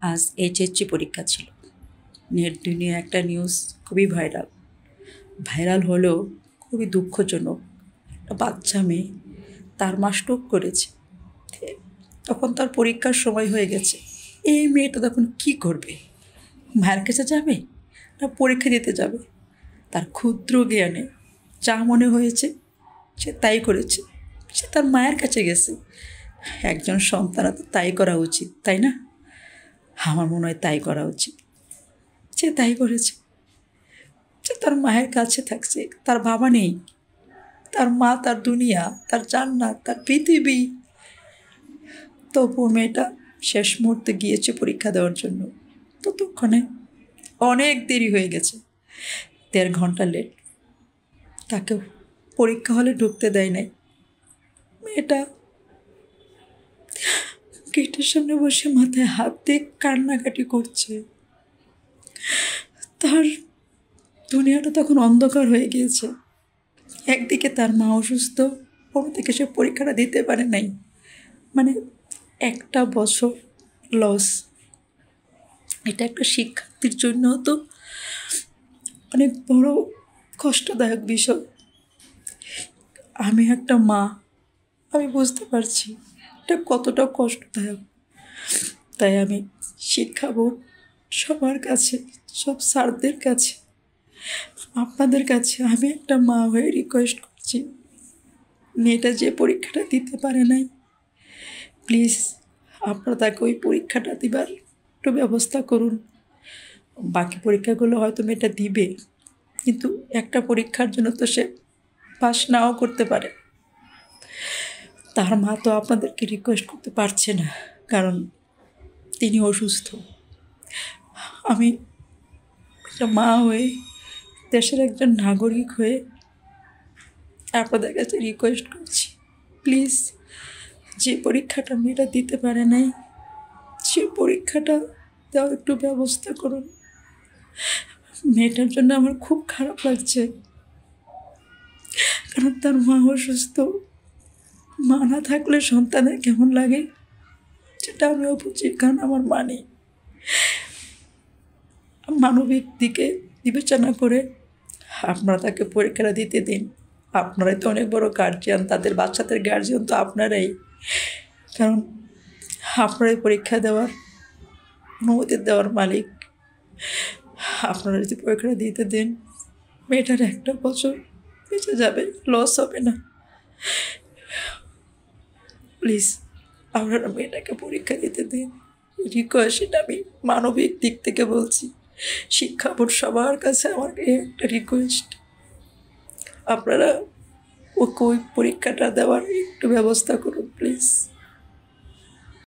আজ এইচএসসি পরীক্ষা ছিল। নেট দুনিয়া একটা নিউজ খুবই ভাইরাল হলেও খুবই দুঃখজনক। একটা বাচ্চা মেয়ে, তার মা স্ট্রোক করেছে। তখন তার পরীক্ষার সময় হয়ে গেছে। এই মেয়েটা তখন কি করবে? মায়ের কাছে যাবে না পরীক্ষা দিতে যাবে? তার ক্ষুদ্র জ্ঞানে যা মনে হয়েছে সে তাই করেছে। সে তার মায়ের কাছে গেছে। একজন সন্তান তো তাই করা উচিত, তাই না? আমার মনে হয় তাই করা উচিত। সে তাই করেছে। সে তার মায়ের কাছে থাকছে, তার বাবা নেই। তার মা তার দুনিয়া, তার জান্নাত, তার পৃথিবী। তবুও মেয়েটা শেষ মুহূর্তে গিয়েছে পরীক্ষা দেওয়ার জন্য। ততক্ষণে অনেক দেরি হয়ে গেছে, 1.5 ঘন্টা লেট। তাকে পরীক্ষা হলে ঢুকতে দেয় নাই। মেয়েটা গেটের সামনে বসে মাথায় হাত দিয়ে কান্নাকাটি করছে। তার দুনিয়াটা তখন অন্ধকার হয়ে গিয়েছে। একদিকে তার মা অসুস্থ, অন্যদিকে সে পরীক্ষাটা দিতে পারে নাই। মানে একটা বছর লস। এটা একটা শিক্ষার্থীর জন্য তো অনেক বড় কষ্টদায়ক বিষয়। আমি একটা মা, আমি বুঝতে পারছি এটা কতটা কষ্টদায়ক। তাই আমি শিক্ষা বোর্ড সবার কাছে, সব স্যারদের কাছে, আপনাদের কাছে আমি একটা মা হয়ে রিকোয়েস্ট করছি, মেয়েটা যে পরীক্ষাটা দিতে পারে নাই, প্লিজ আপনারা তাকে ওই পরীক্ষাটা দিবার একটু ব্যবস্থা করুন। বাকি পরীক্ষাগুলো হয়তো মেয়েটা দিবে, কিন্তু একটা পরীক্ষার জন্য তো সে পাস নাও করতে পারে। তার মা তো আপনাদেরকে রিকোয়েস্ট করতে পারছে না, কারণ তিনি অসুস্থ। আমি একটা মা হয়ে, দেশের একজন নাগরিক হয়ে আপনাদের কাছে রিকোয়েস্ট করছি, প্লিজ যে পরীক্ষাটা মেয়েটা দিতে পারে নাই, সে পরীক্ষাটা দেওয়ার একটু ব্যবস্থা করুন। মেয়েটার জন্য আমার খুব খারাপ লাগছে, কারণ তার মা অসুস্থ। মা না থাকলে সন্তানের কেমন লাগে সেটা আমিও বুঝি, কারণ আমার মা নেই। মানবিক দিকে বিবেচনা করে আপনারা তাকে পরীক্ষাটা দিতে দিন। আপনারাই তো অনেক বড় গার্জিয়ান, তাদের বাচ্চাদের গার্জিয়ান তো আপনারাই, কারণ আপনারাই পরীক্ষা দেওয়ার, অনুমতি দেওয়ার মালিক। আপনারা যদি পরীক্ষাটা দিতে দিন, মেয়েটার একটা বছর বেঁচে যাবে, লস হবে না। প্লিজ আপনারা মেয়েটাকে পরীক্ষা দিতে দিন, রিকোয়েস্ট। এটা আমি মানবিক দিক থেকে বলছি। শিক্ষা বোর্ড সবার কাছে আমার একটা রিকোয়েস্ট, আপনারা ওকে ওই পরীক্ষাটা দেওয়ার একটু ব্যবস্থা করুন প্লিজ।